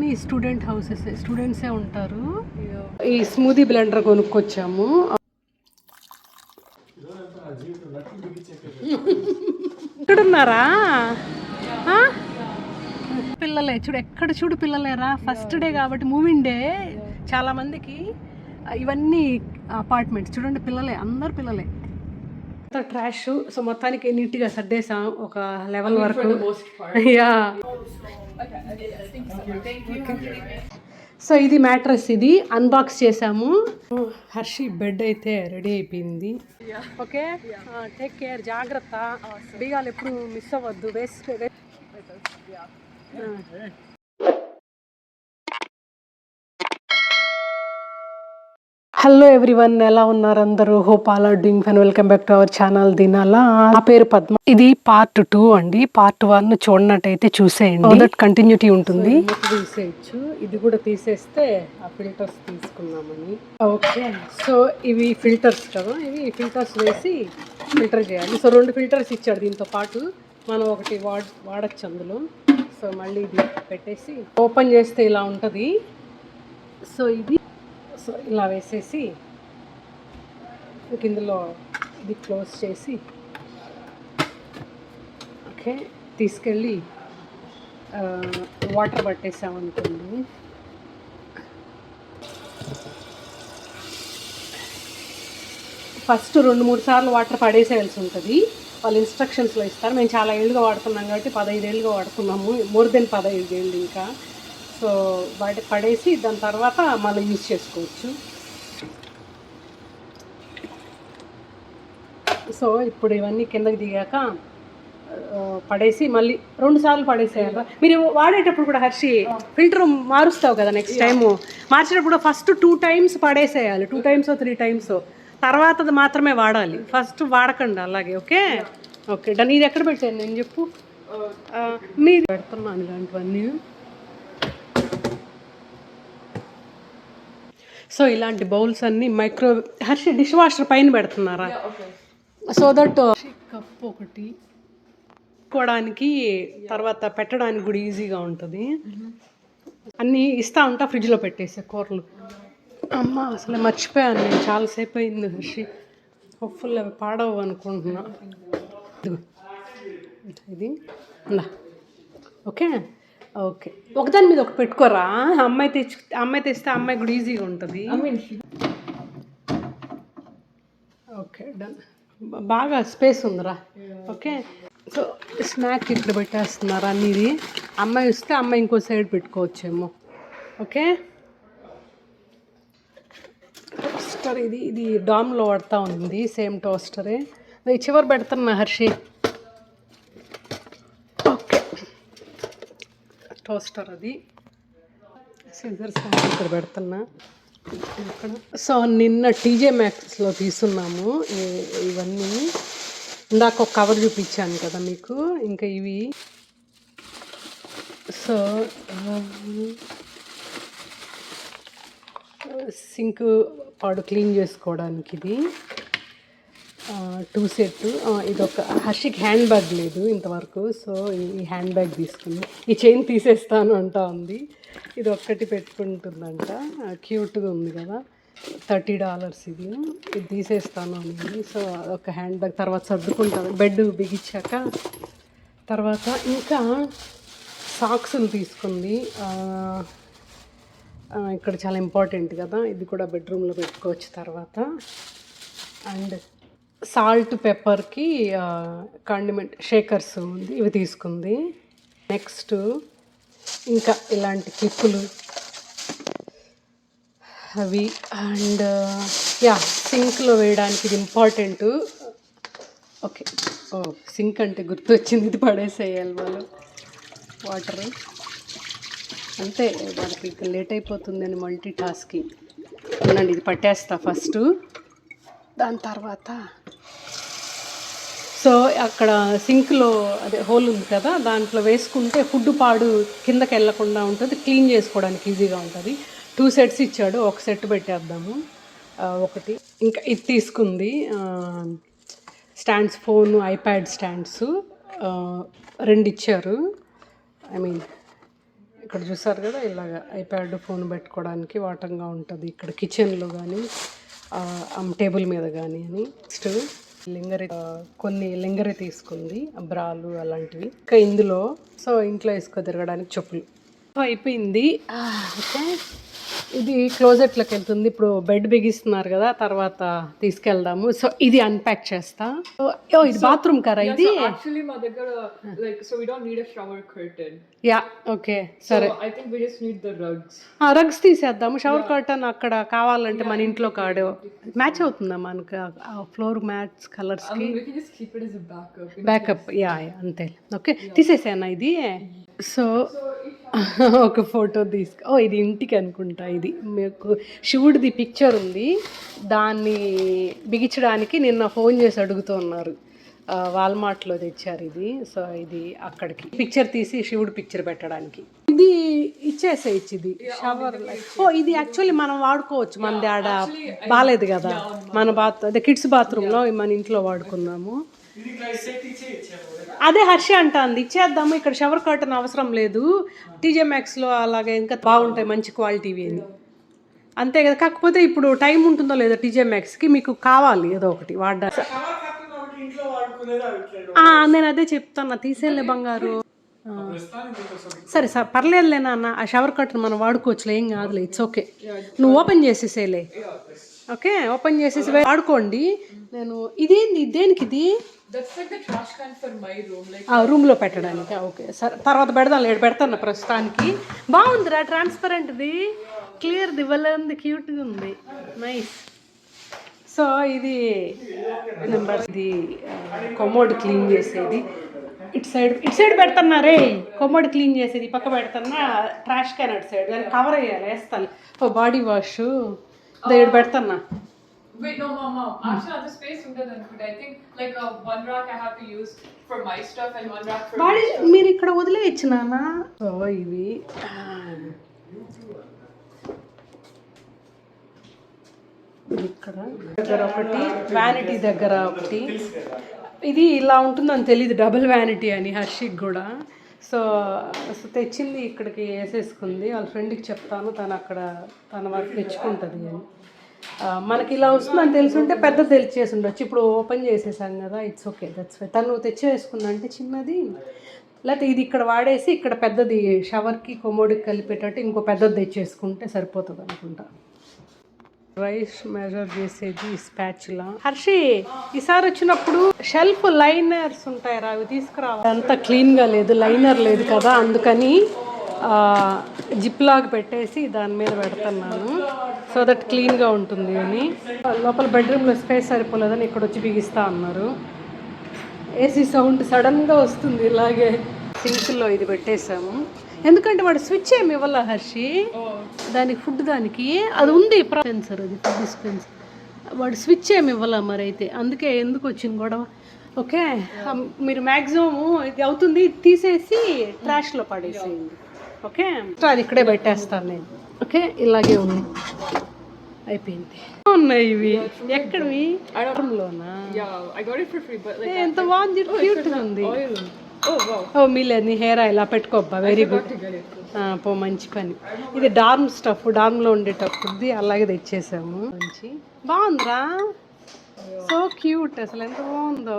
ఈ student houses స్టూడెంట్సే ఉంటారు. ఈ స్మూదీ బ్లెండర్ కొనుక్కొచ్చాము. ఇక్కడున్నారా పిల్లలే? చూడు ఎక్కడ చూడు పిల్లలేరా. ఫస్ట్ డే కాబట్టి మూవింగ్ డే చాలా మందికి ఇవన్నీ అపార్ట్మెంట్స్. చూడండి పిల్లలే, అందరు పిల్లలే. ట్రాష్. సో మొత్తానికి నీట్గా సర్దేశాం ఒక లెవెల్ వరకు. యా. సో ఇది మ్యాట్రస్, ఇది అన్బాక్స్ చేసాము. హర్షి బెడ్ అయితే రెడీ అయిపోయింది. ఓకే, టేక్ కేర్, జాగ్రత్త. బీగాలు ఎప్పుడు మిస్ అవ్వద్దు. వేస్ట్. హలో ఎవ్రీవన్, ఎలా ఉన్నారు అందరూ? Hope all are doing fine. Welcome back to our channel Dinala. నా పేరు పద్మ. ఇది పార్ట్ 2 అండి. పార్ట్ 1 చూడనట్టయితే చూసేయండి, దట్ కంటిన్యూటీ ఉంటుంది. తీసేయచ్చు. ఇది కూడా తీసేస్తే ఆ ఫిల్టర్స్ తీసుకున్నామని. ఓకే, సో ఇవి ఫిల్టర్స్ కదా, ఇవి ఫిల్టర్స్ వేసి ఫిల్టర్ చేయాలి. సో 2 ఫిల్టర్స్ ఇచ్చాడు దీంతో పాటు. మనం ఒకటి వాడచ్చు అందులో. సో మళ్ళీ ఇది పెట్టేసి ఓపెన్ చేస్తే ఇలా ఉంటుంది. సో ఇది సో ఇలా వేసేసి ఇందులో ఇది క్లోజ్ చేసి ఓకే తీసుకెళ్ళి వాటర్ పట్టేసామనుకోండి. ఫస్ట్ 2-3 సార్లు వాటర్ పడేసేయాల్సి ఉంటుంది. వాళ్ళు ఇన్స్ట్రక్షన్స్లో ఇస్తారు. మేము చాలా ఏళ్ళుగా వాడుతున్నాం కాబట్టి 15 ఏళ్ళుగా వాడుతున్నాము, మోర్ దెన్ 15 ఏళ్ళు ఇంకా. సో వాటి పడేసి దాని తర్వాత మళ్ళీ యూజ్ చేసుకోవచ్చు. సో ఇప్పుడు ఇవన్నీ కిందకి దిగాక పడేసి మళ్ళీ 2 సార్లు పడేసేయాలి. మీరు వాడేటప్పుడు కూడా హర్షి ఫిల్టర్ మారుస్తావు కదా, నెక్స్ట్ టైము మార్చేటప్పుడు ఫస్ట్ 2 టైమ్స్ పడేసేయాలి. 2 టైమ్స్ 3 టైమ్స్, తర్వాత మాత్రమే వాడాలి. ఫస్ట్ వాడకండి అలాగే. Okay okay done. ఇది ఎక్కడ పెట్టాను నేను చెప్పు? మీరు పెడుతున్నాను ఇలాంటివన్నీ. సో ఇలాంటి బౌల్స్ అన్నీ హర్షి డిష్ వాషర్ పైన పెడుతున్నారా? సో దట్ కప్ ఒకటి కోవడానికి, తర్వాత పెట్టడానికి కూడా ఈజీగా ఉంటుంది. అన్నీ ఇస్తా ఉంటా ఫ్రిడ్జ్లో పెట్టేసే కూరలు. అమ్మ అసలు మర్చిపోయాను నేను, చాలాసేపు అయింది హర్షి. హోప్ఫుల్ అవి పాడవు అనుకుంటున్నా. ఇది ఓకే ఓకే, ఒకదాని మీద ఒకటి పెట్టుకోరా. అమ్మాయి తెస్తే అమ్మాయి కూడా ఈజీగా ఉంటుంది. Okay done. బాగా స్పేస్ ఉందిరా. ఓకే, సో స్నాక్ ఇక్కడ పెట్టేస్తున్నారా అన్నీది. అమ్మాయి వస్తే అమ్మాయి ఇంకో సైడ్ పెట్టుకోవచ్చేమో. ఓకే, టోస్టర్ ఇది డామ్లో పడతా ఉంది, సేమ్ టోస్టరే. చివరి పెడుతున్నా హర్షి. ఓకే, టోస్టర్ అది. సిజర్స్ ఇక్కడ పెడుతున్నా ఇక్కడ. సో నిన్న టీజే మ్యాక్స్లో తీసుకున్నాము ఇవన్నీ. ఇందాక ఒక కవర్ చూపించాను కదా మీకు. ఇంకా ఇవి సో సింక్ పాడు క్లీన్ చేసుకోవడానికి ఇది 2 సెట్. ఇది ఒక హర్షికి హ్యాండ్ బ్యాగ్ లేదు ఇంతవరకు, సో ఈ హ్యాండ్ బ్యాగ్ తీసుకుంది. ఈ చైన్ తీసేస్తాను అంటా ఉంది. ఇది ఒక్కటి పెట్టుకుంటుందంట, క్యూట్గా ఉంది కదా. $30 ఇది తీసేస్తాను అనేది. సో ఒక హ్యాండ్ బ్యాగ్ తర్వాత సర్దుకుంటాను బెడ్ బిగించాక. తర్వాత ఇంకా సాక్స్లు తీసుకుంది. ఇక్కడ చాలా ఇంపార్టెంట్ కదా, ఇది కూడా బెడ్రూమ్లో పెట్టుకోవచ్చు తర్వాత. అండ్ సాల్ట్ పెప్పర్కి కాండిమెంట్ షేకర్స్ ఉంది, ఇవి తీసుకుంది. నెక్స్ట్ ఇంకా ఇలాంటి క్లిప్పులు అవి. అండ్ యా సింక్లో వేయడానికి ఇది ఇంపార్టెంట్. ఓకే, సింక్ అంటే గుర్తొచ్చింది, ఇది పడేసేయాలి వాళ్ళు వాటర్. అంతే, వాళ్ళకి ఇక లేట్ అయిపోతుందని మల్టీ టాస్కింగ్. అవునండి, ఇది పట్టేస్తా ఫస్ట్, దాని తర్వాత. సో అక్కడ సింక్లో అదే హోల్ ఉంది కదా, దాంట్లో వేసుకుంటే ఫుడ్ పాడు కిందకి వెళ్ళకుండా ఉంటుంది, క్లీన్ చేసుకోవడానికి ఈజీగా ఉంటుంది. 2 సెట్స్ ఇచ్చాడు, ఒక సెట్ పెట్టేద్దాము. ఒకటి ఇంకా ఇది తీసుకుంది, స్టాండ్స్, ఫోన్, ఐప్యాడ్ స్టాండ్స్ 2 ఇచ్చారు. ఐ మీన్ ఇక్కడ చూసారు కదా, ఇలాగ ఐప్యాడ్ ఫోన్ పెట్టుకోవడానికి వాటంగా ఉంటుంది. ఇక్కడ కిచెన్లో కానీ టేబుల్ మీద కానీ అని. నెక్స్ట్ లింగరి, కొన్ని లింగరి తీసుకుంది, బ్రాలు అలాంటివి. ఇంకా ఇందులో సో ఇంట్లో వేసుకో తిరగడానికి చెప్పులు. సో అయిపోయింది. ఓకే, ఇది క్లోజెట్లోకి వెళ్తుంది. ఇప్పుడు బెడ్ బిగిస్తున్నారు కదా, తర్వాత తీసుకెళ్దాము. సో ఇది అన్ప్యాక్ చేస్తా. ఓ ఇది బాత్రూమ్ కారా ఇది? Actually, మా దగ్గర like so we don't need a shower curtain. Yeah okay సరే. I think we just need the rugs. Rugs తీసేద్దాము. షవర్ కర్టన్ అక్కడ కావాలంటే మన ఇంట్లో కాడు మ్యాచ్ అవుతుందా మనకు ఫ్లోర్ మ్యాట్స్ కలర్స్ కి? We can just keep it as a backup. Backup yeah అంతే. ఓకే తీసేసానా ఇది? సో ఒక ఫోటో తీసుకో. ఇది ఇంటికి అనుకుంటా. ఇది మీకు శివుడిది పిక్చర్ ఉంది, దాన్ని బిగించడానికి నిన్న ఫోన్ చేసి అడుగుతూ ఉన్నారు. వాల్మార్ట్లో తెచ్చారు ఇది. సో ఇది అక్కడికి పిక్చర్ తీసి శివుడు పిక్చర్ పెట్టడానికి. ఇది ఇచ్చేసేయచ్చు. ఇది షవర్ ఇది యాక్చువల్లీ మనం వాడుకోవచ్చు. మనది ఆడ బాగాలేదు కదా, మన అదే కిడ్స్ బాత్రూంలో మన ఇంట్లో వాడుకున్నాము. అదే హర్ష అంటుంది ఇచ్చేద్దాము, ఇక్కడ షవర్ కర్టన్ అవసరం లేదు, టీజే మ్యాక్స్లో అలాగే ఇంకా బాగుంటాయి మంచి క్వాలిటీవి అని. అంతే కదా. కాకపోతే ఇప్పుడు టైం ఉంటుందో లేదో టీజే మ్యాక్స్కి, మీకు కావాలి ఏదో ఒకటి వాడడానికి. నేను అదే చెప్తాను, తీసేలే బంగారు. సరే సార్ పర్లేదులే నాన్న, ఆ షవర్ కర్టన్ మనం వాడుకోవచ్చులే, ఏం కాదులే, ఇట్స్ ఓకే. నువ్వు ఓపెన్ చేసేసేలే. ఓకే ఓపెన్ చేసేసి వాడుకోండి. నేను ఇదేంది దేనికి ఇది? That's like the trash can for my room. Like రూమ్లో పెట్టడానికి. ఓకే సరే తర్వాత పెడదాం, లేడు పెడతాను ప్రస్తుతానికి. బాగుందిరా, ట్రాన్స్పరెంట్ది, క్లియర్ది, ఉంది, క్యూట్గా ఉంది, నైస్. సో ఇది నెంబర్, ఇది కొమోడ్ క్లీన్ చేసేది. ఇటు సైడ్ పెడుతున్నారే, కొమోడ్ క్లీన్ చేసేది పక్క పెడుతున్నా, ట్రాష్ క్యాన్ అటు సైడ్ దాన్ని కవర్ అయ్యాలి, వేస్తాను. ఓ బాడీ వాష్ దగ్గర పెడుతున్నా. wait, no, mama. Actually, other space under than food. I think like one rack I have to use for my stuff and one rack for body మీరు ఇక్కడ వదిలేయచ్చు నాన్న. So ఇవి ఇక్కడ దగ్గర ఒకటి, వ్యానిటీ దగ్గర ఒకటి. ఇది ఇలా ఉంటుందని తెలియదు, డబుల్ వ్యానిటీ అని హర్షిక్ కూడా. సో తెచ్చింది ఇక్కడికి వేసేసుకుంది. వాళ్ళ ఫ్రెండ్కి చెప్తాను, తను అక్కడ తన వరకు తెచ్చుకుంటుంది అని. మనకి ఇలా వస్తుందని తెలుసుంటే పెద్ద తెలిచేసి ఉండొచ్చు. ఇప్పుడు ఓపెన్ చేసేసాం కదా, ఇట్స్ ఓకే, దట్స్ వై. తను తెచ్చి వేసుకుందంటే చిన్నది, లేకపోతే ఇది ఇక్కడ వాడేసి ఇక్కడ పెద్దది షవర్కి కొమోడికి కలిపేటట్టు ఇంకో పెద్దది తెచ్చేసుకుంటే సరిపోతుంది అనుకుంటా. రైస్ మెజర్ చేసేది స్పాచులా. హర్షి ఈసారి వచ్చినప్పుడు షెల్ఫ్ లైనర్స్ ఉంటాయి, అవి తీసుకురావాలి. అంతా క్లీన్గా లేదు, లైనర్ లేదు కదా, అందుకని జిప్ లాగ్ పెట్టేసి దాని మీద పెడుతున్నాను, సో దట్ క్లీన్గా ఉంటుంది అని. లోపల బెడ్రూమ్లో స్పేస్ సరిపోలేదని ఇక్కడ వచ్చి బిగిస్తా అన్నారు. ఏసీ సౌండ్ సడన్గా వస్తుంది ఇలాగే. సింక్లో ఇది పెట్టేసాము, ఎందుకంటే వాడు స్విచ్ ఏమి ఇవ్వాల హర్షి, దానికి ఫుడ్ దానికి అది ఉంది డిస్పెన్సర్, అది ఫుడ్ డిస్పెన్సర్, వాడు స్విచ్ ఏమి ఇవ్వాల మరి. అయితే అందుకే ఎందుకు వచ్చింది గొడవ. ఓకే మీరు మ్యాక్సిమం ఇది అవుతుంది తీసేసి ట్రాష్లో పడేసేయండి. ఓకే అది ఇక్కడే పెట్టేస్తాను నేను. ఓకే ఇలాగే ఉంది, అయిపోయింది. ఉన్నాయి ఇవి ఎక్కడివి? లోనా? ఎంత బాగుంది, క్యూట్గా ఉంది. ఓ మీలేదు, నీ హెయిర్ ఆయిల్ పెట్టుకోబ్బా, వెరీ గుడ్. పో మంచి పని. ఇది డార్మ్ స్టఫ్, డార్మ్లో ఉండేటప్పుడుది, అలాగే తెచ్చేసాము. మంచి బాగుందిరా, సో క్యూట్, అసలు ఎంత బాగుందో.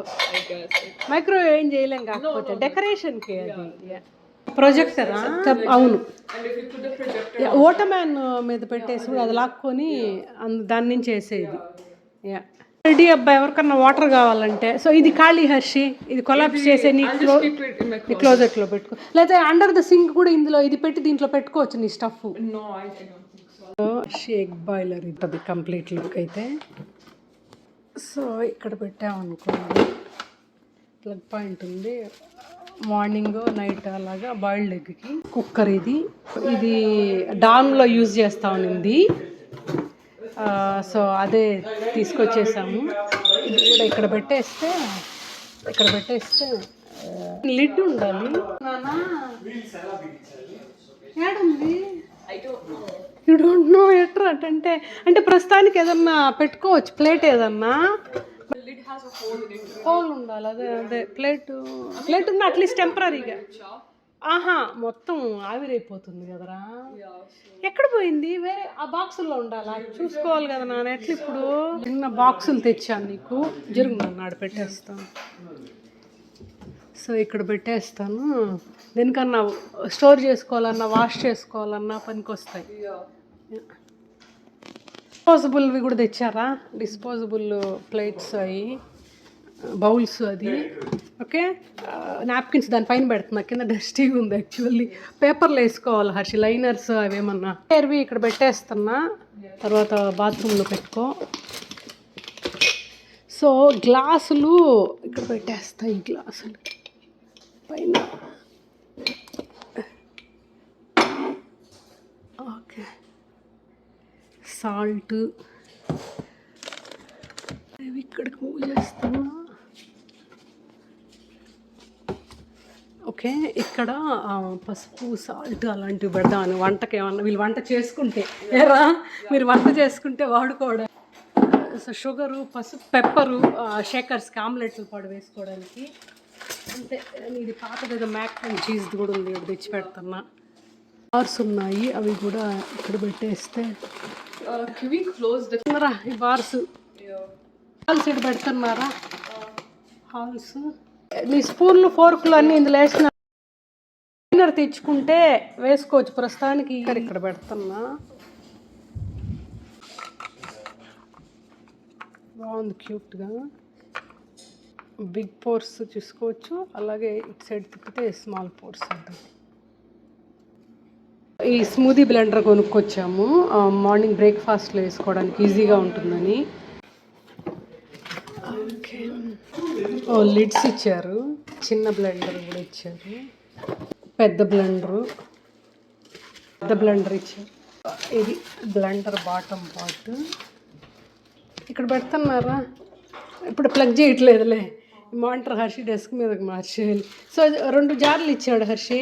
మైక్రోవేవ్ ఏం చేయలేం, కాకపోతే డెకరేషన్కి అది. ప్రొజెక్టరా? అవును, ఓటమ్యాన్ మీద పెట్టేసి అది లాక్కొని దాని నుంచి వేసేది. రెడీ అబ్బాయి, ఎవరికన్నా వాటర్ కావాలంటే. సో ఇది ఖాళీ హర్షి, ఇది కొలాప్స్ చేసే నీ క్లోజెట్లో పెట్టుకో, లేదా అండర్ ద సింక్ కూడా ఇందులో ఇది పెట్టి దీంట్లో పెట్టుకోవచ్చు నీ స్టఫ్. షేక్ బాయిలర్ ఉంటుంది కంప్లీట్ లుక్ అయితే. సో ఇక్కడ పెట్టామనుకోండి, ప్లగ్ పాయింట్ ఉంది, మార్నింగ్ నైట్ అలాగా బాయిల్డ్ ఎగ్కి. కుక్కర్ ఇది డామ్లో యూజ్ చేస్తా ఉన్నింది, సో అదే తీసుకొచ్చేసాము. ఇది కూడా ఇక్కడ పెట్టేస్తే లిడ్ ఉండాలి. ఏడుంది? యూ డోంట్ నో ఎట్రా అంటే ప్రస్తుతానికి ఏదన్నా పెట్టుకోవచ్చు, ప్లేట్ ఏదన్నా హోల్ ఉండాలి. అదే ప్లేట్ ఉన్న అట్లీస్ట్ టెంపరీగా ఆహా మొత్తం ఆవిరైపోతుంది కదరా. Yeah. ఎక్కడ పోయింది? వేరే ఆ బాక్సుల్లో ఉండాలా? చూసుకోవాలి కదా నాన్న. ఎట్లా ఇప్పుడు చిన్న బాక్సులు తెచ్చాను నీకు. జరుగు నన్ను ఆడ పెట్టేస్తాను. సో ఇక్కడ పెట్టేస్తాను. దేనికన్నా స్టోర్ చేసుకోవాలన్నా వాష్ చేసుకోవాలన్నా పనికి వస్తాయి. Yeah. డిస్పోజబుల్వి కూడా తెచ్చారా? డిస్పోజబుల్ ప్లేట్స్ అవి, బౌల్స్ అది. ఓకే, నాప్కిన్స్ దానిపైన పెడుతున్నా, కింద డస్టీగా ఉంది యాక్చువల్లీ. పేపర్లు వేసుకోవాలి హర్షి, లైనర్స్ అవేమన్నా. ఎర్వి ఇక్కడ పెట్టేస్తున్నా, తర్వాత బాత్రూంలో పెట్టుకో. సో గ్లాసులు ఇక్కడ పెట్టేస్తా, ఈ గ్లాసులు పైన. ఓకే, సాల్ట్ ఇవి ఇక్కడికి మూవ్ చేస్తున్నా. ఓకే, ఇక్కడ పసుపు సాల్ట్ అలాంటివి పెడదామని. వంటకి ఏమన్నా వీళ్ళు వంట చేసుకుంటే, ఏరా మీరు వంట చేసుకుంటే వాడుకోవడం. సో షుగరు, పసుపు, పెప్పరు, షేకర్స్కి ఆమ్లెట్లు పాడు వేసుకోవడానికి. అంతే. ఇది పాతది ఏదో మ్యాక్ అండ్ చీజ్ కూడా ఉంది, ఇక్కడ తెచ్చి పెడుతున్నా. బార్స్ ఉన్నాయి, అవి కూడా ఇక్కడ పెట్టేస్తే. Can we close the... ఈ బార్స్ హాల్స్ ఇక్కడ పెడుతున్నారా? హాల్స్ నీ స్పూన్లు ఫోర్కులు అన్నీ ఇందులో వేసిన తెచ్చుకుంటే వేసుకోవచ్చు. ప్రస్తుతానికి ఇక్కడ పెడుతున్నా. బాగుంది, క్యూట్గా. బిగ్ పోర్స్ చూసుకోవచ్చు, అలాగే ఇటు సైడ్ తిప్పితే స్మాల్ పోర్స్ ఉంటుంది. ఈ స్మూదీ బ్లెండర్ కొనుక్కొచ్చాము, మార్నింగ్ బ్రేక్ఫాస్ట్లో వేసుకోవడానికి ఈజీగా ఉంటుందని. ఓకే, లిడ్స్ ఇచ్చారు, చిన్న బ్లెండర్ కూడా ఇచ్చారు, పెద్ద బ్లెండర్ ఇచ్చారు. ఇది బ్లెండర్ బాటమ్ పార్ట్ ఇక్కడ పెడుతున్నారా. ఇప్పుడు ప్లగ్ చేయట్లేదులే, మానిటర్ హర్షి డెస్క్ మీదకి మార్చేయాలి. సో 2 జార్లు ఇచ్చాడు హర్షి.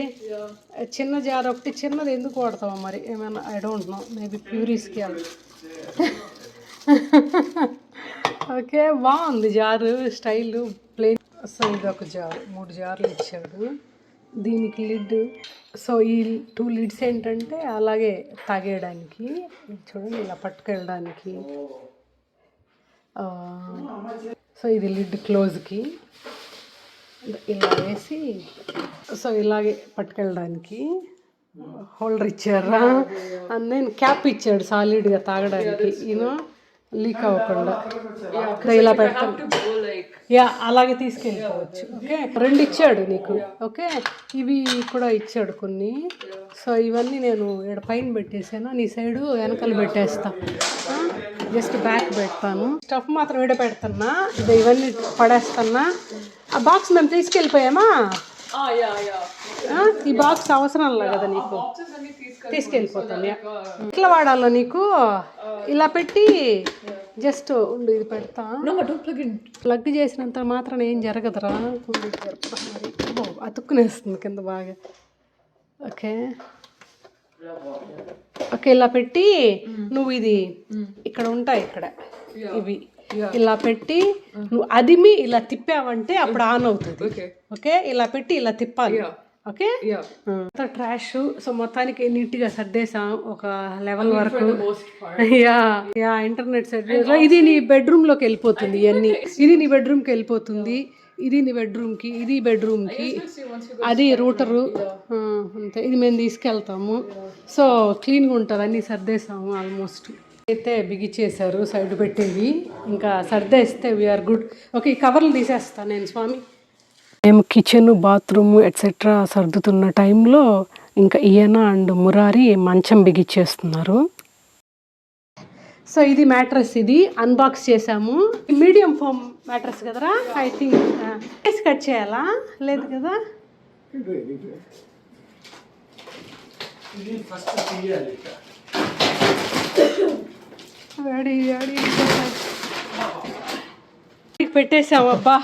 చిన్న జార్ ఒకటి, చిన్నది ఎందుకు వాడతావా మరి, ఏమైనా ఐ డోంట్ నో, మేబీ ప్యూరీస్కి వెళ్ళి. ఓకే, బాగుంది జారు, స్టైలు, ప్లేన్. సో ఇది ఒక జారు, 3 జార్లు ఇచ్చాడు. దీనికి లిడ్. సో ఈ 2 లిడ్స్ ఏంటంటే అలాగే తాగేయడానికి, చూడండి ఇలా పట్టుకెళ్ళడానికి. సో ఇది లిడ్ క్లోజ్కి ఇలా వేసి, సో ఇలాగే పట్టుకెళ్ళడానికి హోల్డర్ ఇచ్చారా. అండ్ దెన్ క్యాప్ ఇచ్చాడు సాలిడ్గా తాగడానికి, యూనో లీక్ అవ్వకుండా. ఇలా పెడతాం, యా అలాగే తీసుకెళ్ళిపోవచ్చు. ఓకే, 2 ఇచ్చాడు నీకు. ఓకే, ఇవి కూడా ఇచ్చాడు కొన్ని. సో ఇవన్నీ నేను ఇక్కడ పైన పెట్టేసాను, నీ సైడు వెనకాల పెట్టేస్తా. జస్ట్ బ్యాక్ పెడతాను. స్టఫ్ మాత్రం ఈడ పెడుతున్నా, ఇవన్నీ పడేస్తున్నా. ఆ బాక్స్ మేము తీసుకెళ్ళిపోయామా? ఈ బాక్స్ అవసరం లేదు కదా నీకు, తీసుకెళ్ళిపోతాను. ఎట్లా వాడాలో నీకు, ఇలా పెట్టి జస్ట్ ఉండు, ఇది పెడతా. ప్లగ్ చేసినంత మాత్రం ఏం జరగదురా, మరి అతుక్కునేస్తుంది కింద బాగా. ఓకే ఓకే, ఇలా పెట్టి నువ్వు ఇది ఇక్కడ ఉంటాయి, ఇక్కడ ఇవి ఇలా పెట్టి నువ్వు అదిమి ఇలా తిప్పావంటే అప్పుడు ఆన్ అవుతుంది. ఓకే, ఇలా పెట్టి ఇలా తిప్పాలి. Okay, trash. సో మొత్తానికి నీట్గా సర్దేశాం ఒక లెవెల్ వరకు. Yeah internet set. ఇది నీ బెడ్రూమ్లోకి వెళ్ళిపోతుంది, ఇవన్నీ. ఇది నీ బెడ్రూమ్కి వెళ్ళిపోతుంది, ఇది నీ బెడ్రూమ్కి, ఇది బెడ్రూమ్కి, అది రూటరు. అంతే, ఇది మేము తీసుకెళ్తాము. సో క్లీన్గా ఉంటుంది, అన్నీ సర్దేశాము ఆల్మోస్ట్. అయితే బిగిచ్చేసారు సైడ్ పెట్టేవి, ఇంకా సర్దేస్తే వీఆర్ గుడ్. ఓకే, ఈ కవర్లు తీసేస్తాను నేను స్వామి. మేము కిచెన్, బాత్రూమ్ ఎట్సెట్రా సర్దుతున్న టైంలో ఇంకా ఈయన అండ్ మురారి మంచం బిగిచ్చేస్తున్నారు. సో ఇది మ్యాట్రస్, ఇది అన్బాక్స్ చేసాము. మీడియం ఫోమ్ మ్యాట్రస్ కదరా, ఐ థింక్. కట్ చేయాలా, లేదు కదా. పెట్టేసావు అబ్బా.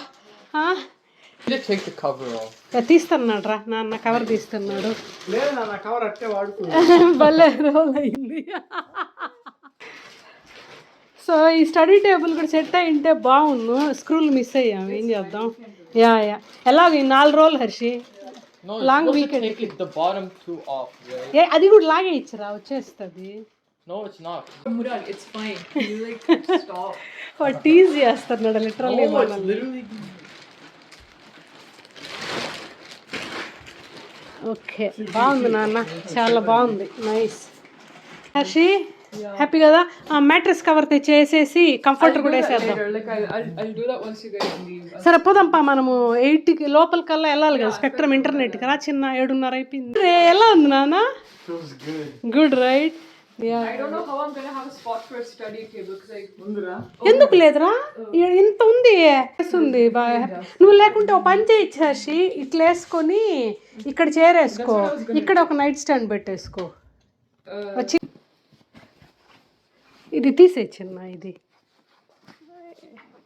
తీస్తున్నాడు రా నాన్న, కవర్ తీస్తున్నాడు. భలే రోల్ అయింది. సో ఈ స్టడీ టేబుల్ కూడా సెట్ అయింటే బాగుండు, స్క్రూలు మిస్ అయ్యాము, ఏం చేద్దాం. యా ఎలాగ 4 రోజులు Harshi, No, Long you're supposed weekend. to take it, the bottom two off, right? ఏ అది కూడా లాగే ఇచ్చిరా వచ్చేస్తుంది. No, it's not. Murad, it's fine. You like stop. Tease చేస్తున్నాడు literally No, it's literally. Okay బాగుంది నాన్న, చాలా బాగుంది, నైస్. హర్షి హ్యాపీ కదా? మ్యాట్రెస్ కవర్ తెచ్చేసేసి కంఫర్టర్ కూడా వేసేద్దాం. Later, like I'll do that once you guys leave. సరే పోదాంపా, మనము 8కి లోపల కల్లా వెళ్ళాలి కదా స్పెక్ట్రమ్ ఇంటర్నెట్ కదా. చిన్న 7:30 అయిపోయింది. ఎలా ఉంది నాన్న? Good right. I don't know how I'm gonna have a spot for a study table because ఎందుకు లేదురా, ఇంత ఉంది ఉంది బాగా. నువ్వు లేకుంటే ఒక పని చేయొచ్చు హర్షి, ఇట్లా వేసుకొని ఇక్కడ చేరేసుకో, ఇక్కడ ఒక నైట్ స్టాండ్ పెట్టేసుకో. వచ్చి ఇది తీసేయచ్చన్న, ఇది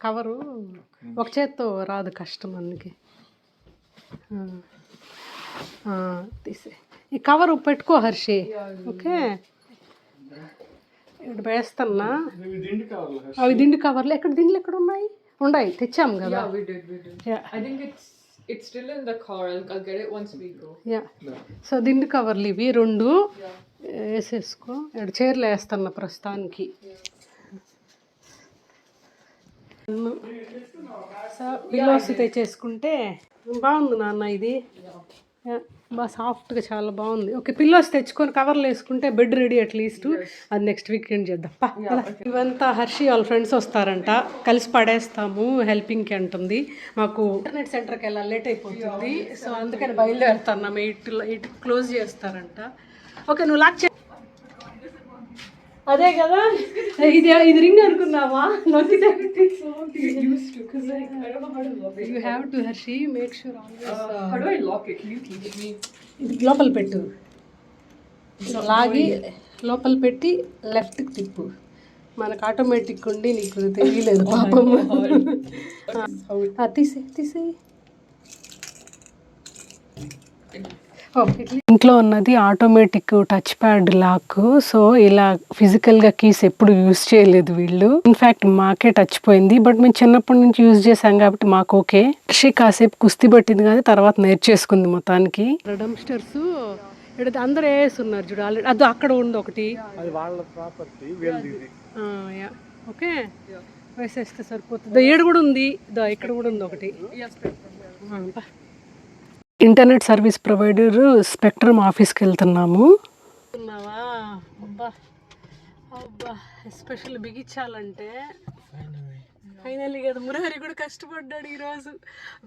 కవరు ఒక చేత్తో రాదు, కష్టం అందుకే. తీసే ఈ కవరు పెట్టుకో హర్షి. ఓకే ఇక్కడ వేస్తున్నా. అవి దిండి కవర్లు ఎక్కడ, దిండ్లు ఎక్కడ ఉన్నాయి? ఉన్నాయి, తెచ్చాము కదా. we did. Yeah. I think it's still in the car. I'll get it once we go. Yeah, so Dindi కవర్లు ఇవి 2 వేసేసుకో. ఇక్కడ చీరలు వేస్తున్నా ప్రస్తుతానికి. సో పిల్లోస్ తెచ్చేసుకుంటే బాగుంది నాన్న ఇది. బాగా సాఫ్ట్గా చాలా బాగుంది. ఓకే పిల్లోస్ తెచ్చుకొని కవర్లు వేసుకుంటే బెడ్ రెడీ అట్లీస్ట్. అది నెక్స్ట్ వీకెండ్ చేద్దాం. ఇవంతా హర్షి వాళ్ళ ఫ్రెండ్స్ వస్తారంట, కలిసి పడేస్తాము హెల్పింగ్కి అంటుంది. మాకు ఇంటర్నెట్ సెంటర్కి వెళ్ళాలి, లేట్ అయిపోతుంది. సో అందుకని బయలుదేరుతున్నాం. 8 క్లోజ్ చేస్తారంట. ఓకే నువ్వు లాక్ చే. అదే కదా, ఇది రింగ్ అనుకున్నావా? నొక్కితే you have to Harshi make sure always. How do I lock it? Can you teach me? ఇది లోపల పెట్టు, లాగి లోపల పెట్టి లెఫ్ట్కి తిప్పు. మనకు ఆటోమేటిక్ ఉండి నీకు తెలియలేదు పాపం. తీసే ఇంట్లో ఉన్నది automatic touch pad lock. So ఇలా ఫిజికల్గా కీస్ ఎప్పుడు యూజ్ చేయలేదు వీళ్ళు. ఇన్ఫ్యాక్ట్ మాకే టచ్ పోయింది, బట్ మేము చిన్నప్పటి నుంచి యూజ్ చేసాం కాబట్టి మాకు ఓకే. హర్షి కాసేపు కుస్తీ పట్టింది కానీ తర్వాత నేర్చేసుకుంది మొత్తానికి. డంప్స్టర్స్ ఇక్కడ అందరూ వేస్తున్నారు చూడు ఆల్రెడీ. అది అక్కడ ఉంది ఒకటి, ఓకే వేసేస్తే సరిపోతుంది. ఏడు కూడా ఉంది, ఇక్కడ కూడా ఉంది ఒకటి. ఇంటర్నెట్ సర్వీస్ ప్రొవైడర్ స్పెక్ట్రమ్ ఆఫీస్కి వెళ్తున్నాము. అబ్బా అబ్బా ఎస్పెషల్ బిగించాలంటే ఫైనల్లీ కదా. మురారి కూడా కష్టపడ్డాడు ఈరోజు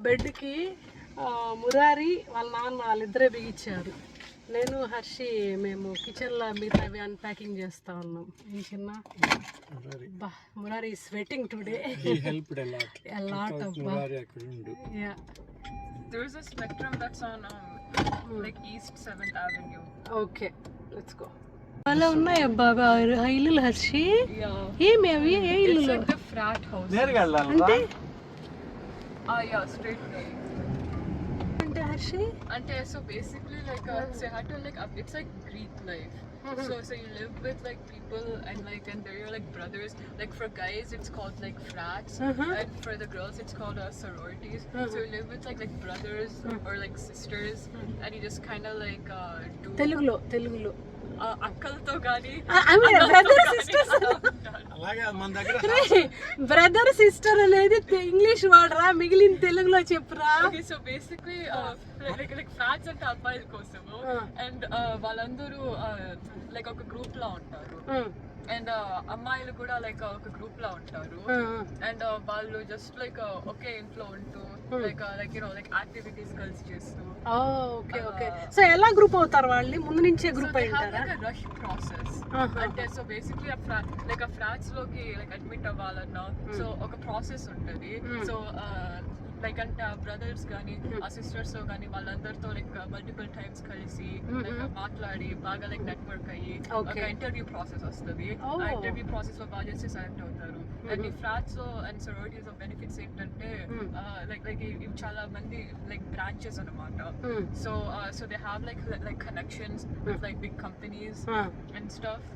బెడ్కి. మురారి వాళ్ళ నాన్న వాళ్ళిద్దరే బిగించారు. నేను హర్షి మేము కిచెన్లో మిగతా అవి అన్ప్యాకింగ్ చేస్తూ ఉన్నాం. ఈ చిన్న అబ్బా Murari sweating today. Yeah There's a Spectrum that's on like East 7th Avenue. Okay let's go. అలా ఉన్నాయి బాబా ఇల్లులు హర్షి. ఏమి అవి ఏ ఇల్లు? It's like the frat house. అంటే Yeah, straight away. అంటే Harshi And so basically like so I had to like it's like Greek life. So you live with like people and they're like brothers. Like for guys it's called like frats, and for the girls it's called sororities. So you live with like brothers or like sisters, and you just kind of like do తెలుగులో అక్కలతో గానీ brother sister అనేది English వాడరా, మిగిలిన తెలుగులో చెప్పురా. Okay, so basically like ఫ్రాట్స్ అంటే అబ్బాయిల కోసము, and వాళ్ళందరూ లైక్ ఒక గ్రూప్ లా ఉంటారు, అండ్ అమ్మాయిలు కూడా లైక్ ఒక గ్రూప్ లా ఉంటారు, అండ్ వాళ్ళు జస్ట్ లైక్ ఒకే ఇంట్లో ఉంటూ లైక్ లైక్ యాక్టివిటీస్ కలిసి చేస్తూ. Okay okay. సో ఎలా గ్రూప్ అవుతారు వాళ్ళు? ముందు నుంచే గ్రూప్ అయ్యారా? రష్ ప్రాసెస్ అంటే సో బేసిక్లీ లైక్ ఆ ఫ్రాట్స్ లోకి లైక్ అడ్మిట్ అవ్వాలన్నా సో ఒక ప్రాసెస్ ఉంటుంది. సో లైక్ అంటే ఆ బ్రదర్స్ కానీ ఆ సిస్టర్స్ తో కానీ వాళ్ళందరితో లైక్ మల్టిపుల్ టైమ్స్ కలిసి లైక్ మాట్లాడి బాగా లైక్ నెట్వర్క్ అయ్యి ఒక ఇంటర్వ్యూ ప్రాసెస్ వస్తుంది. ఆ ఇంటర్వ్యూ ప్రాసెస్ లో బాగా చేస్తే సెలెక్ట్ అవుతారు. అండ్ ఈ frats and sororities of benefits ఏంటంటే లైక్ ఇవి చాలా మంది లైక్ బ్రాంచెస్ అన్నమాట. So they have like connections with like big companies and stuff.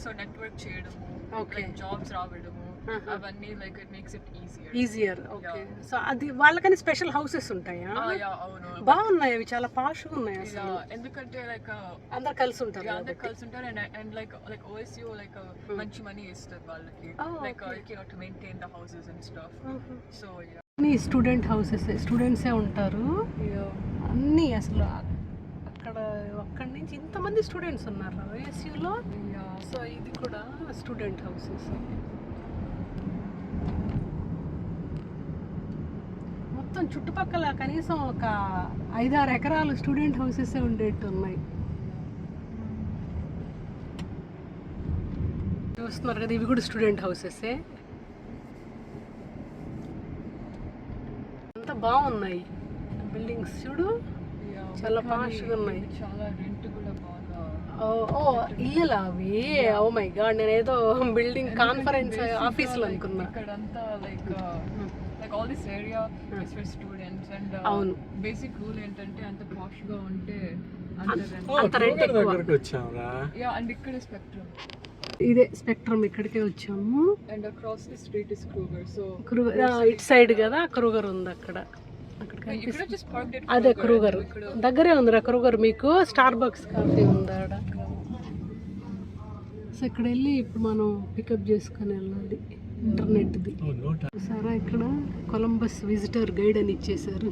So network చేయడము, లైక్ జాబ్స్ రావడము, అవన్నీ like it makes it easier. Easier. Okay. So అది వాళ్ళకని స్పెషల్ హౌసెస్ ఉంటాయా? అవును. బాగున్నాయి అవి, చాలా పాష్గా ఉన్నాయి అసలు. ఎందుకంటే లైక్ అందరు కలిసి ఉంటారు అందరు కలిసి ఉంటారు అండ్ లైక్ OSU లైక్ మంచి మనీ ఇస్తారు వాళ్ళకి, like to maintain the houses and stuff. So అన్ని స్టూడెంట్ హౌసెస్, స్టూడెంట్సే ఉంటారు అన్నీ అసలు. అక్కడ అక్కడి నుంచి ఇంతమంది స్టూడెంట్స్ ఉన్నారు OSUలో. సో ఇది కూడా స్టూడెంట్ హౌసెస్. మొత్తం చుట్టుపక్కల కనీసం ఒక 5-6 ఎకరాలు స్టూడెంట్ హౌసెస్ ఉండేట్టు ఉన్నాయి. చూస్తున్నారు కదా, ఇవి కూడా స్టూడెంట్ హౌసెసే. అంత బాగున్నాయి బిల్డింగ్స్, చూడు చాలా పాష్గా ఉన్నాయి. చాలా రెంట్ కూడా బాగా. ఓ ఇల్లులా అవి? ఓ మై గాడ్, నేను ఏదో బిల్డింగ్ కాన్ఫరెన్స్ ఆఫీసులు అనుకున్నా. ఇక్కడంతా like all this area is for students and అవును. బేసిక్ రూల్ ఏంటంటే అంత పాష్ గా ఉంటే అంత రెంట్ ఎక్కువ. అండ్ ఇక్కడ స్పెక్ట్రమ్, ఇదే స్పెక్ట్రమ్, ఇక్కడికే వచ్చాము. And across the street is Kruger. So ఇటు సైడ్ కదా క్రూగర్ ఉంది అక్కడ. ఇక్కడ just parked at అదే క్రూగర్ దగ్గరే ఉందిరా. క్రూగర్ మీకు స్టార్ బక్స్ కాఫీ ఉందా? సో ఇక్కడ వెళ్ళి ఇప్పుడు మనం పికప్ చేసుకొని వెళ్ళాలి ఇంటర్నెట్ది. సరే, ఇక్కడ కొలంబస్ విజిటర్ గైడ్ అని ఇచ్చేసారు,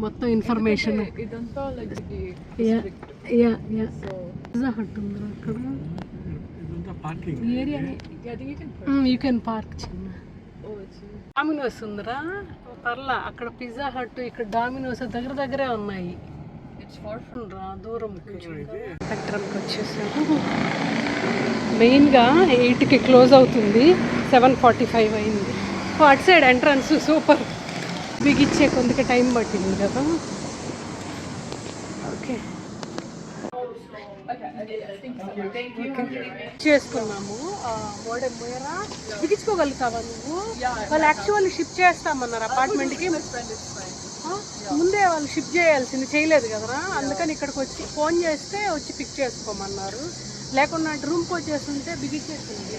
మొత్తం ఇన్ఫర్మేషన్. ఇదంతా లైక్ పిజ్జా హట్ ఉందిరా అక్కడ. ఏరియానే యూ కెన్ పార్క్. చిన్న డామినోస్ ఉందిరా పర్లా. అక్కడ పిజ్జా హట్, ఇక్కడ డామినోస్ దగ్గర దగ్గరే ఉన్నాయి. రా దూరం స్పెక్ట్రమ్కి వచ్చేసాము. మెయిన్గా 8కి క్లోజ్ అవుతుంది, 7:45 అయింది. అటు సైడ్ ఎంట్రన్స్ సూపర్ బిగిచ్చే కొందుకే టైం పట్టింది కదా. ఓకే చేసుకున్నాము. మోడెం పోయారా, బిగించుకోగలుగుతావా నువ్వు? వాళ్ళు యాక్చువల్లీ షిప్ చేస్తామన్నారు అపార్ట్మెంట్కి. ముందే వాళ్ళు షిప్ చేయాల్సింది, చేయలేదు కదరా. అందుకని ఇక్కడికి వచ్చి ఫోన్ చేస్తే వచ్చి పిక్ చేసుకోమన్నారు. లేకుండా రూమ్కి వచ్చేస్తుంటే బిగించేసింది.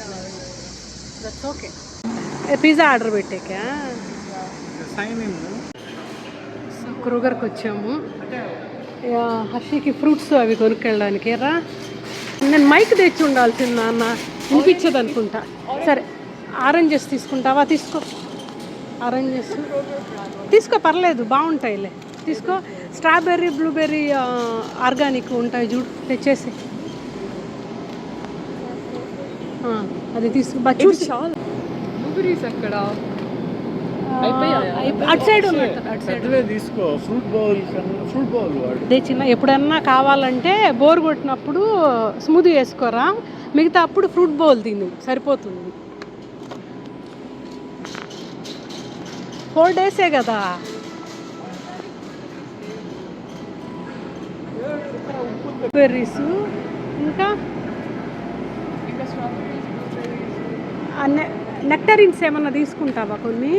That's okay. పిజ్జా ఆర్డర్ పెట్టాక క్రూగర్కి వచ్చాము. హర్షికి ఫ్రూట్స్ అవి కొనుక్కెళ్ళడానికి రా. నేను మైక్ తెచ్చి ఉండాల్సింది నాన్న, వినిపించదు అనుకుంటా. సరే, ఆరెంజెస్ తీసుకుంటావా? తీసుకో, ఆరెంజెస్ తీసుకో, పర్లేదు బాగుంటాయిలే, తీసుకో. స్ట్రాబెర్రీ బ్లూబెర్రీ ఆర్గానిక్ ఉంటాయి చూడు, తెచ్చేసి అది తీసుకో. చూసి బ్లూబెర్రీస్ అక్కడ అటు సైడ్ ఉన్నట్టు, అటు సైడ్ తీసుకో. ఫ్రూట్ బౌల్ అదే చిన్న. ఎప్పుడన్నా కావాలంటే బోర్ కొట్టినప్పుడు స్మూదీ వేసుకోరా, మిగతా అప్పుడు ఫ్రూట్ బౌల్ తిను, సరిపోతుంది. 4 డేసే కదా. బెర్రీస్ ఇంకా నెక్టరిన్స్ ఏమన్నా తీసుకుంటావా? కొన్ని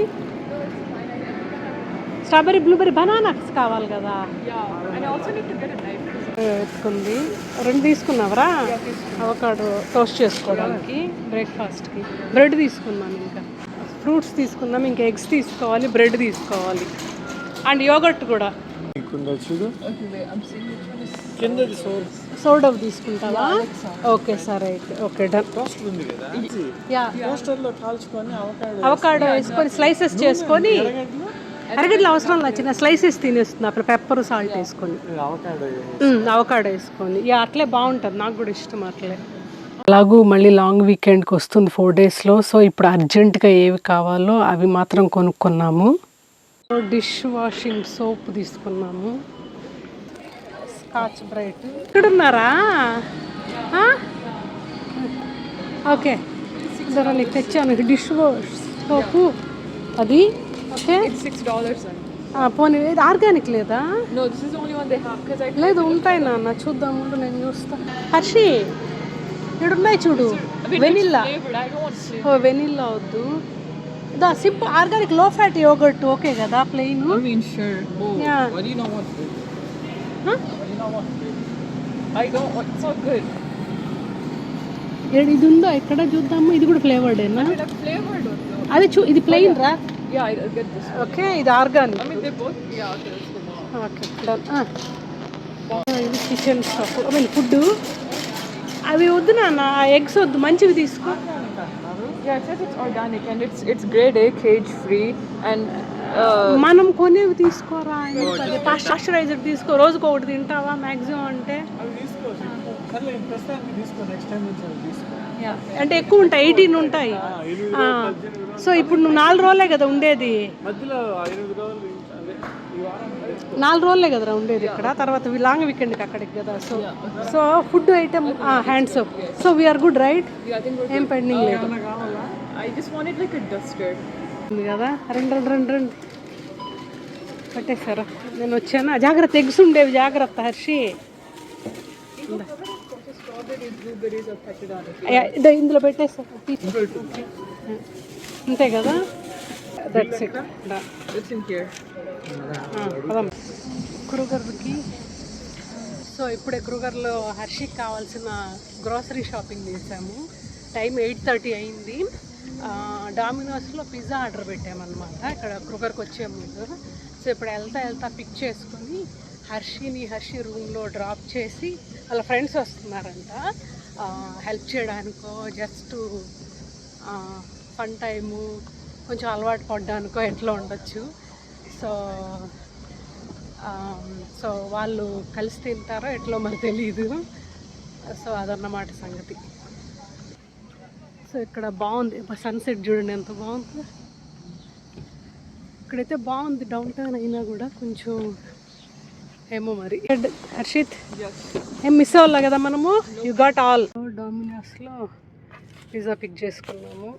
స్ట్రాబెర్రీ బ్లూబెర్రీ బనానాస్ కావాలి కదా. ఎత్తుకుంది. 2 తీసుకున్నావరా? అవకాడో టోస్ట్ చేసుకోవడానికి బ్రేక్ఫాస్ట్కి. బ్రెడ్ తీసుకున్నాను, ఇంకా ఫ్రూట్స్ తీసుకున్నాం, ఇంకా ఎగ్స్ తీసుకోవాలి, బ్రెడ్ తీసుకోవాలి, అండ్ యోగర్ట్ కూడా. సోడవ్ తీసుకుంటావా? ఓకే సరే అయితే. Okay done. అవకాడో వేసుకొని స్లైసెస్ చేసుకొని, అరగడ్డలు అవసరం వచ్చిన స్లైసెస్ తినేస్తుంది అక్కడ, పెప్పర్ సాల్ట్ వేసుకొని, అవకాడో వేసుకొని. అట్లే బాగుంటుంది, నాకు కూడా ఇష్టం అట్లే. అలాగూ మళ్ళీ లాంగ్ వీకెండ్కి వస్తుంది 4 డేస్లో. సో ఇప్పుడు అర్జెంటుగా ఏవి కావాలో అవి మాత్రం కొనుక్కున్నాము. డిష్ వాషింగ్ సోప్ తీసుకున్నాము, స్కాచ్ బ్రైట్. ఇక్కడున్నారా? ఓకే సరే, నీకు తెచ్చాను డిష్ వాష్ సోపు. అది ఓకే, $6. పోనీ ఆర్గానిక్ లేదా? No, this is the only one they have because I లేదు, ఉంటాయి నాన్న, చూద్దాం, నేను చూస్తా. హర్షి ఇక్కడున్నాయి చూడు, vanilla. flavored. I don't want flavor. Oh vanilla వద్దు, దా simple organic low fat yogurt okay కదా, plain. I mean, sure. Oh, Yeah. Why do you not want food? Huh? Why do you not want food? I don't want. It's not good. ఇది ఉందో ఇక్కడ చూద్దాము, ఇది కూడా ఫ్లేవర్డేనా? Flavored also. అదే ఇది plain రా. Yeah, I'll get this. Okay, ఇది organic. I mean, they both. Yeah, okay, let's go now. Okay done. ఇది kitchen stuff, I mean food. అవి వద్దు నాన్న, ఎగ్స్ వద్దు, మంచివి తీసుకో. Yeah, it says it's organic and it's grade A, cage free, and మనం కొనేవి తీసుకోరా. పాస్చరైజర్ తీసుకో, రోజుకు ఒకటి తింటావా మ్యాక్సిమం అంటే? అంటే ఎక్కువ ఉంటాయి, 18 ఉంటాయి. సో ఇప్పుడు నువ్వు 4 రోజులే కదా ఉండేది, 4 రోజులే కదరా ఉండేది ఇక్కడ, తర్వాత లాంగ్ వీకెండ్కి అక్కడికి కదా. So food item hand soap. So we're good right? ఏం పెండింగ్ లేదు. I just wanted like a dustard. ఉంది కదా. రెండు పెట్టేశారా? నేను వచ్చానా, జాగ్రత్త, ఎగ్స్ ఉండేవి, జాగ్రత్త Harshi. Strawberries, blueberries, or petidana. ఇందులో పెట్టేసా, అంతే కదా. That's it. It's in here. కృగర్కి. సో ఇప్పుడే కృగర్లో హర్షికి కావాల్సిన గ్రోసరీ షాపింగ్ చేసాము. టైం 8:30 అయింది. డామినోస్లో పిజ్జా ఆర్డర్ పెట్టామన్నమాట ఇక్కడ కృగర్కి వచ్చే ముందు. సో ఇప్పుడు వెళ్తా పిక్ చేసుకొని హర్షి రూమ్లో డ్రాప్ చేసి వాళ్ళ ఫ్రెండ్స్ వస్తున్నారంట హెల్ప్ చేయడానికో, జస్ట్ ఫన్ టైము, కొంచెం అలవాటు పడ్డానికో ఎట్లా ఉండొచ్చు. సో వాళ్ళు కలిసి తింటారో ఎట్లో మరి తెలీదు. సో అదన్నమాట సంగతి. సో ఇక్కడ బాగుంది, సన్సెట్ చూడండి ఎంత బాగుంది. ఇక్కడైతే బాగుంది, డౌన్ టౌన్ అయినా కూడా కొంచెం ఏమో మరి. హర్షిత్, ఏం మిస్ అవ్వాలా కదా మనము? You got all. డామినోస్లో పిజ్జా పిక్ చేసుకున్నాము.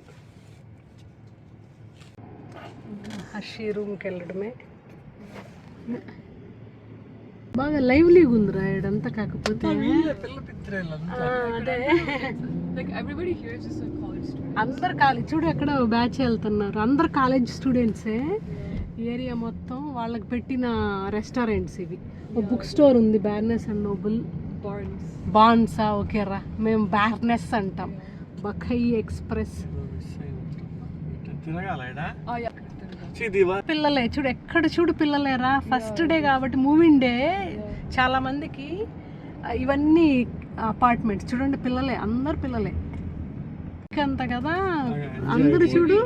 హర్షి రూమ్కి వెళ్ళడమే. బాగా లైవ్లీగా ఉందిరా ఇడంతా. కాకపోతే అదే Like everybody here is just a college student. అందరు కాలేజ్ చూడు, ఎక్కడ బ్యాచ్ వెళ్తున్నారు, అందరు కాలేజ్ స్టూడెంట్సే. ఏరియా మొత్తం వాళ్ళకి పెట్టిన రెస్టారెంట్స్ ఇవి. బుక్ స్టోర్ ఉంది, బార్నెస్ అండ్ నోబుల్. బాన్సా? ఓకేరా, మేము బార్నెస్ అంటాం. బఖై ఎక్స్ప్రెస్. పిల్లలే చూడు, ఎక్కడ చూడు పిల్లలేరా. ఫస్ట్ డే కాబట్టి, మూవింగ్ డే, చాలా మందికి ఇవన్నీ అపార్ట్మెంట్స్. చూడండి పిల్లలే, అందరు పిల్లలే అంత కదా. అందరు చూడు,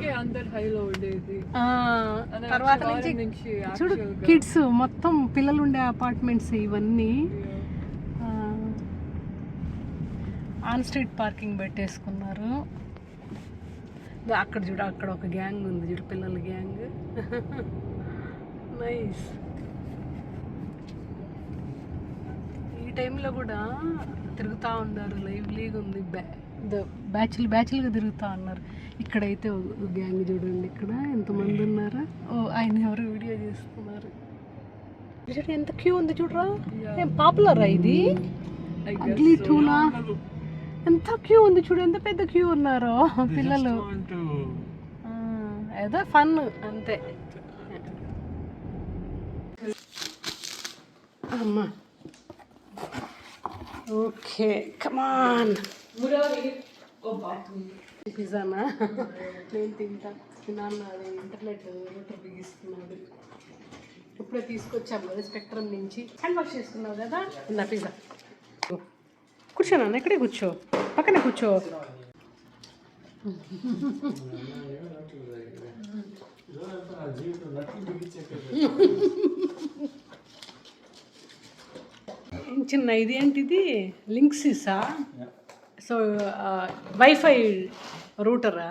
తర్వాత నుంచి చూడు కిడ్స్ మొత్తం పిల్లలు ఉండే అపార్ట్మెంట్స్ ఇవన్నీ. ఆన్ స్ట్రీట్ పార్కింగ్ పెట్టేసుకున్నారు. అక్కడ చూడు, అక్కడ ఒక గ్యాంగ్ ఉంది చూడు, పిల్లల గ్యాంగ్. నైస్. ఈ టైంలో కూడా తిరుగుతూ ఉన్నారు, లైవ్లీగా ఉంది. బ్యాచ్లుగా తిరుగుతూ ఉన్నారు. ఇక్కడైతే గ్యాంగ్ చూడండి, ఇక్కడ ఎంతమంది ఉన్నారా. ఆయన ఎవరు వీడియో చేస్తున్నారు. చూడండి ఎంత క్యూ ఉంది చూడరా. ఏం పాపులరా ఇది? అగ్లీ టూనా ఎంత క్యూ ఉంది చూడు, ఎంత పెద్ద క్యూ ఉన్నారో పిల్లలు. ఏదో ఫన్ అంతే. అమ్మా ఓకే, కమాన్. పిజ్జానా? నేను తిన్నాను. అది ఇంటర్నెట్ రూటర్ బిగిస్తున్నాడు. ఇప్పుడే తీసుకొచ్చాము కదా స్పెక్ట్రమ్ నుంచి. హ్యాండ్ వాష్ చేసుకున్నావు కదా. నా పిజ్జా కూర్చోనా? ఇక్కడే కూర్చో, పక్కనే కూర్చో. చిన్న ఇది ఏంటిది? లింక్సిసా? సో వైఫై రూటరా?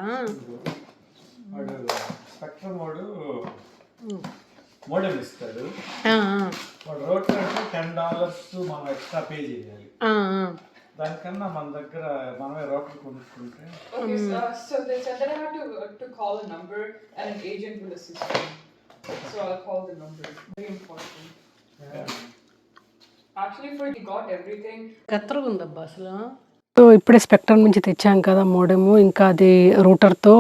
స్పెక్ట్రమ్ వాడు మోడెమ్ ఇస్తాడు. వాడు రూటర్ అంటే $10 మనం ఎక్స్ట్రా పే చేయాలి. దానికన్నా మన దగ్గర మనమే రూటర్ కొనుక్కుంటే. Okay, so they said that I have to call a number and an agent will assist me. So I'll call the number. Very important. Actually, for he got everything. కత్తరగా ఉందబ్బా అసలు. So ఇప్పుడే spectrum నుంచి తెచ్చాం కదా మోడెము, ఇంకా అది రూటర్తో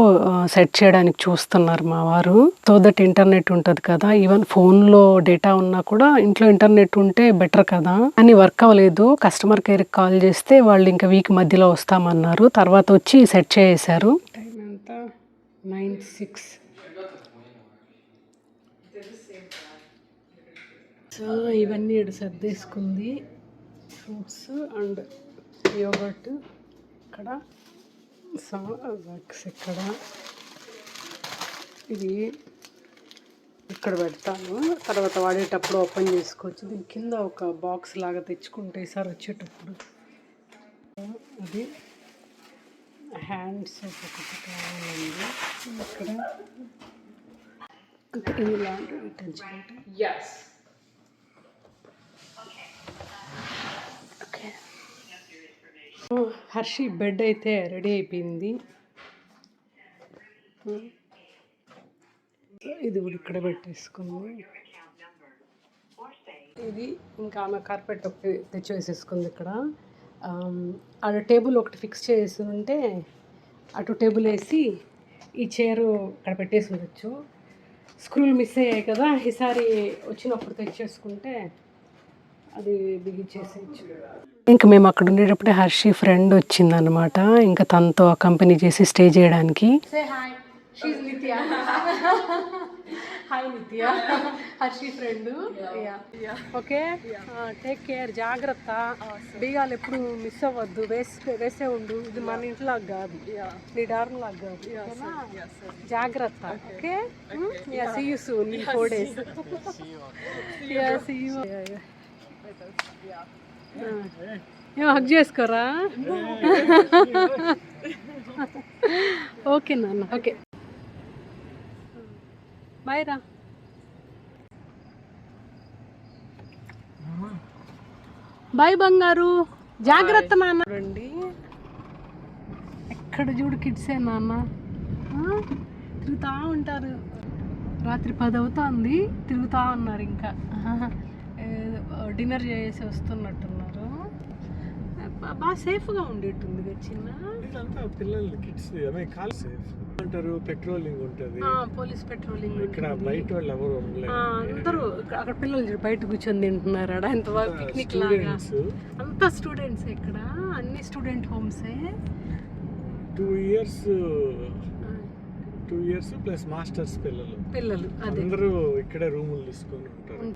set చేయడానికి చూస్తున్నారు మా వారు. సో దట్ ఇంటర్నెట్ ఉంటుంది కదా, ఈవెన్ ఫోన్లో డేటా ఉన్నా కూడా ఇంట్లో ఇంటర్నెట్ ఉంటే బెటర్ కదా అని. వర్క్ అవ్వలేదు. కస్టమర్ కేర్కి కాల్ చేస్తే వాళ్ళు ఇంకా వీక్ మధ్యలో వస్తామన్నారు. తర్వాత వచ్చి సెట్ చేసేసారు. టైం ఎంత? 9:06. సో ఇవన్నీ ఇక్కడ సర్దేసుకుంది. ఫ్రూట్స్ అండ్ యోగర్ట్ ఇక్కడ, సాక్స్ ఇక్కడ, ఇది ఇక్కడ పెడతాను. తర్వాత వాడేటప్పుడు ఓపెన్ చేసుకోవచ్చు. దీని కింద ఒక బాక్స్ లాగా తెచ్చుకుంటే సార్ వచ్చేటప్పుడు. అది హ్యాండ్ సోప్ ఒకటి కావాలండి ఇక్కడ. ఇది లాంటి detergent. Yes. Okay. Harshi bed అయితే రెడీ అయిపోయింది. ఇది కూడా ఇక్కడ పెట్టేసుకుంది. ఇది ఇంకా ఆమె కార్పెట్ ఒకటి తెచ్చి వేసేసుకుంది ఇక్కడ. ఆడ టేబుల్ ఒకటి ఫిక్స్ చేసి ఉంటే అటు టేబుల్ వేసి ఈ చైరు ఇక్కడ పెట్టేసి ఉండొచ్చు. స్క్రూలు మిస్ అయ్యాయి కదా, ఈసారి వచ్చినప్పుడు తెచ్చేసుకుంటే అది బిగించేసేయచ్చు. ఇంకా మేము అక్కడ ఉండేటప్పుడే హర్షి ఫ్రెండ్ వచ్చిందనమాట. ఇంకా తనతో కంపెనీ చేసి స్టే చేయడానికి. హాయ్ నిత్య, Harshi friend. Okay, take care, జాగ్రత్త. బీగాలు ఎప్పుడు మిస్ అవ్వద్దు, వేసే ఉండు. ఇది మన ఇంట్లో కాదు, నీ డార్మ్ లాగా కాదు. జాగ్రత్త. Okay, see you soon in 4 days. See you. ఏం హక్ చేసుకోరా? ఓకే నాన్న, ఓకే బాయ్ రా. బాయ్ బంగారు, జాగ్రత్త నాన్న. రండి, ఎక్కడ చూడు కిడ్సే నాన్న, తిరుగుతూ ఉంటారు. రాత్రి 10 అవుతుంది, తిరుగుతూ ఉన్నారు. ఇంకా డిన్నర్ చేసి వస్తున్నట్టున్నారు. బాగా సేఫ్గా ఉండేటుంది కదా చిన్న. ఇదంతా పిల్లలు కిడ్స్ కాల్ సేఫ్ అంటారు. పెట్రోలింగ్ ఉంటుంది, పోలీస్ పెట్రోలింగ్. ఇక్కడ బయట వాళ్ళు ఎవరు ఉండలేదు. అందరూ అక్కడ పిల్లలు బయట కూర్చొని తింటున్నారు. ఆడ ఎంత పిక్నిక్ లాగా. అంతా స్టూడెంట్స్ ఇక్కడ, అన్ని స్టూడెంట్ హోమ్సే. 2 years ప్లస్ మాస్టర్స్ పిల్లలు అందరూ ఇక్కడే రూములు తీసుకొని ఉంటారు.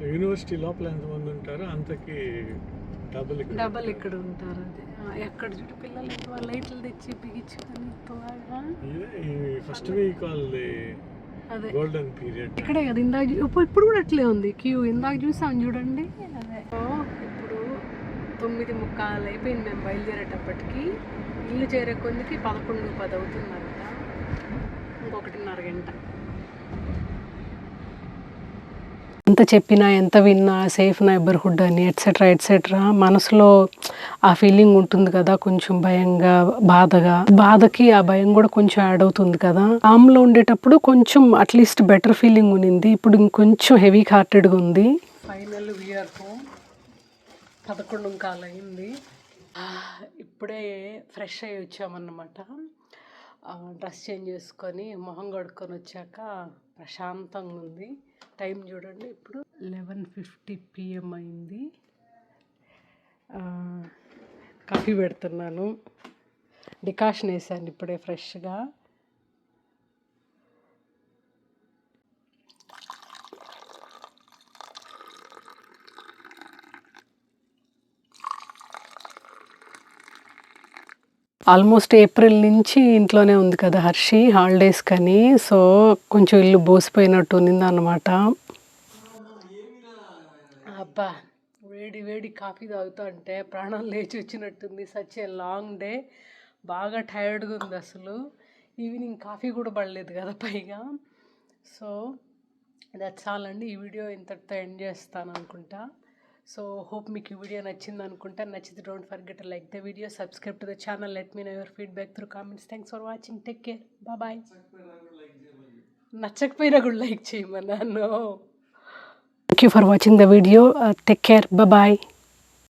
యూనివర్సిటీ లోపల ఎంతమంది ఉంటారో అంతకి డబల్ ఇక్కడ ఉంటారు. అదే ఎక్కడ చూడు పిల్లలు లైట్లు తెచ్చి బిగించుకొని ఫస్ట్ వీక్ వాళ్ళది అదే గోల్డెన్ పీరియడ్ ఇక్కడే కదా. ఇందాక ఇప్పుడు కూడా అట్లే ఉంది క్యూ. ఇందాక చూసాం చూడండి. అదే ఇప్పుడు 9:15 అయిపోయింది మేము బయలుదేరేటప్పటికి. ఇల్లు చేరే కొద్దికి 11:10 అవుతుందంట. ఇంకొకటిన్నర గంట. ఎంత చెప్పినా ఎంత విన్నా సేఫ్ నైబర్హుడ్ అని ఎట్సెట్రా ఎట్సెట్రా మనసులో ఆ ఫీలింగ్ ఉంటుంది కదా, కొంచెం భయంగా, బాధకి ఆ భయం కూడా కొంచెం యాడ్ అవుతుంది కదా. ఆమ్లో ఉండేటప్పుడు కొంచెం అట్లీస్ట్ బెటర్ ఫీలింగ్ ఉన్నింది, ఇప్పుడు ఇంకొంచెం హెవీ హార్టెడ్గా ఉంది. Final we are home. 11:15 అయింది. ఇప్పుడే ఫ్రెష్ అయ్యి వచ్చామన్నమాట. డ్రెస్ చేంజ్ చేసుకొని మొహం కడుక్కొని వచ్చాక ప్రశాంతంగా ఉంది. టైం చూడండి, ఇప్పుడు 11:50 PM అయింది. కాఫీ పెడుతున్నాను, డికాషన్ వేసాను ఇప్పుడే ఫ్రెష్గా. ఆల్మోస్ట్ ఏప్రిల్ నుంచి ఇంట్లోనే ఉంది కదా హర్షి, హాలిడేస్ కానీ. సో కొంచెం ఇల్లు బోసిపోయినట్టు ఉన్నింది అన్నమాట. అబ్బా, వేడి వేడి కాఫీ తాగుతా అంటే ప్రాణం లేచి వచ్చినట్టుంది. సచ్ ఏ లాంగ్ డే, బాగా టైర్డ్గా ఉంది అసలు. ఈవినింగ్ కాఫీ కూడా పడలేదు కదా పైగా. సో దట్స్ ఆల్ అండి. ఈ వీడియో ఇంతటితో ఎండ్ చేస్తాను అనుకుంటా. సో హోప్ మీకు ఈ వీడియో నచ్చింది అనుకుంటా. నచ్చితే don't forget to like the video, subscribe to the channel, let me know your feedback through comments. Thanks for watching, take care, bye. నచ్చకపోయినా కూడా లైక్ చేయమన్నాను. Thank you for watching the video, take care, bye.